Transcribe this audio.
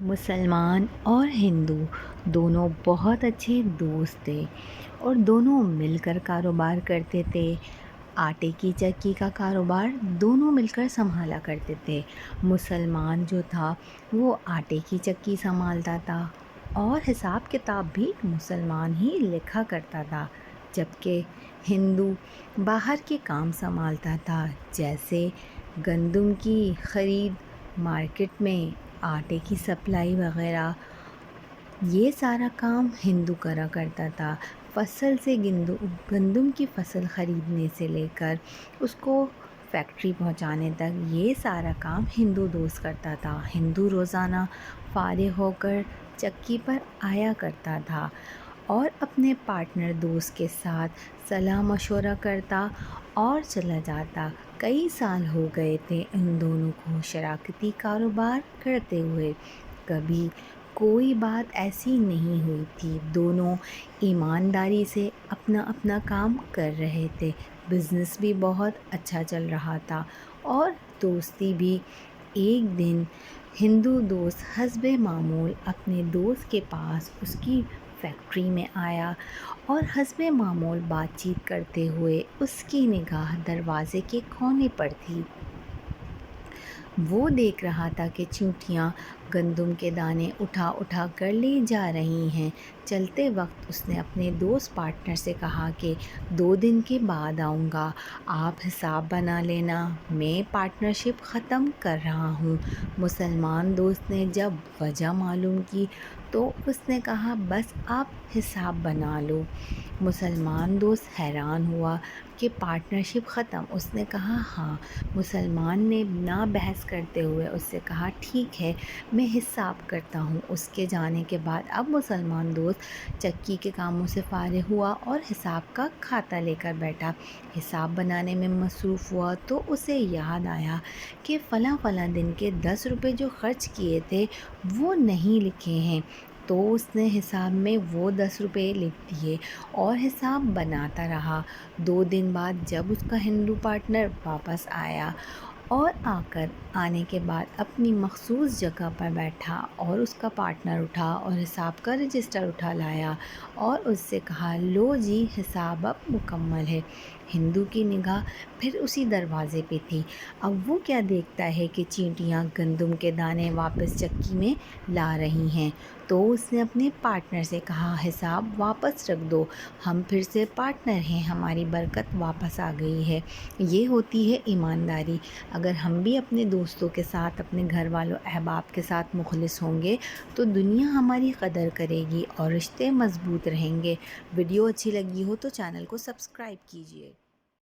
مسلمان اور ہندو دونوں بہت اچھے دوست تھے اور دونوں مل کر کاروبار کرتے تھے۔ آٹے کی چکی کا کاروبار دونوں مل کر سنبھالا کرتے تھے۔ مسلمان جو تھا وہ آٹے کی چکی سنبھالتا تھا اور حساب کتاب بھی مسلمان ہی لکھا کرتا تھا، جبکہ ہندو باہر کے کام سنبھالتا تھا، جیسے گندم کی خرید، مارکیٹ میں آٹے کی سپلائی وغیرہ۔ یہ سارا کام ہندو کرا کرتا تھا۔ فصل سے گندم کی فصل خریدنے سے لے کر اس کو فیکٹری پہنچانے تک یہ سارا کام ہندو دوست کرتا تھا۔ ہندو روزانہ فارغ ہو کر چکی پر آیا کرتا تھا اور اپنے پارٹنر دوست کے ساتھ صلاح مشورہ کرتا اور چلا جاتا۔ کئی سال ہو گئے تھے ان دونوں کو شراکتی کاروبار کرتے ہوئے، کبھی کوئی بات ایسی نہیں ہوئی تھی۔ دونوں ایمانداری سے اپنا اپنا کام کر رہے تھے، بزنس بھی بہت اچھا چل رہا تھا اور دوستی بھی۔ ایک دن ہندو دوست حسب معمول اپنے دوست کے پاس اس کی فیکٹری میں آیا اور حسب معمول بات چیت کرتے ہوئے اس کی نگاہ دروازے کے کونے پر تھی۔ وہ دیکھ رہا تھا کہ چیونٹیاں گندم کے دانے اٹھا اٹھا کر لے جا رہی ہیں۔ چلتے وقت اس نے اپنے دوست پارٹنر سے کہا کہ 2 دن کے بعد آؤں گا، آپ حساب بنا لینا، میں پارٹنرشپ ختم کر رہا ہوں۔ مسلمان دوست نے جب وجہ معلوم کی تو اس نے کہا بس آپ حساب بنا لو۔ مسلمان دوست حیران ہوا کہ پارٹنرشپ ختم؟ اس نے کہا ہاں۔ مسلمان نے بنا بحث کرتے ہوئے اس سے کہا ٹھیک ہے، میں حساب کرتا ہوں۔ اس کے جانے کے بعد اب مسلمان دوست چکی کے کاموں سے فارغ ہوا اور حساب کا کھاتا لے کر بیٹھا۔ حساب بنانے میں مصروف ہوا تو اسے یاد آیا کہ فلاں فلاں دن کے 10 روپے جو خرچ کیے تھے وہ نہیں لکھے ہیں، تو اس نے حساب میں وہ 10 روپے لکھ دیے اور حساب بناتا رہا۔ 2 دن بعد جب اس کا ہندو پارٹنر واپس آیا اور آنے کے بعد اپنی مخصوص جگہ پر بیٹھا اور اس کا پارٹنر اٹھا اور حساب کا رجسٹر اٹھا لایا اور اس سے کہا لو جی، حساب اب مکمل ہے۔ ہندو کی نگاہ پھر اسی دروازے پہ تھی۔ اب وہ کیا دیکھتا ہے کہ چیونٹیاں گندم کے دانے واپس چکی میں لا رہی ہیں، تو اس نے اپنے پارٹنر سے کہا حساب واپس رکھ دو، ہم پھر سے پارٹنر ہیں، ہماری برکت واپس آ گئی ہے۔ یہ ہوتی ہے ایمانداری۔ اگر ہم بھی اپنے دوستوں کے ساتھ، اپنے گھر والوں احباب کے ساتھ مخلص ہوں گے تو دنیا ہماری قدر کرے گی اور رشتے مضبوط رہیں گے۔ ویڈیو اچھی لگی ہو تو چینل کو سبسکرائب کیجیے۔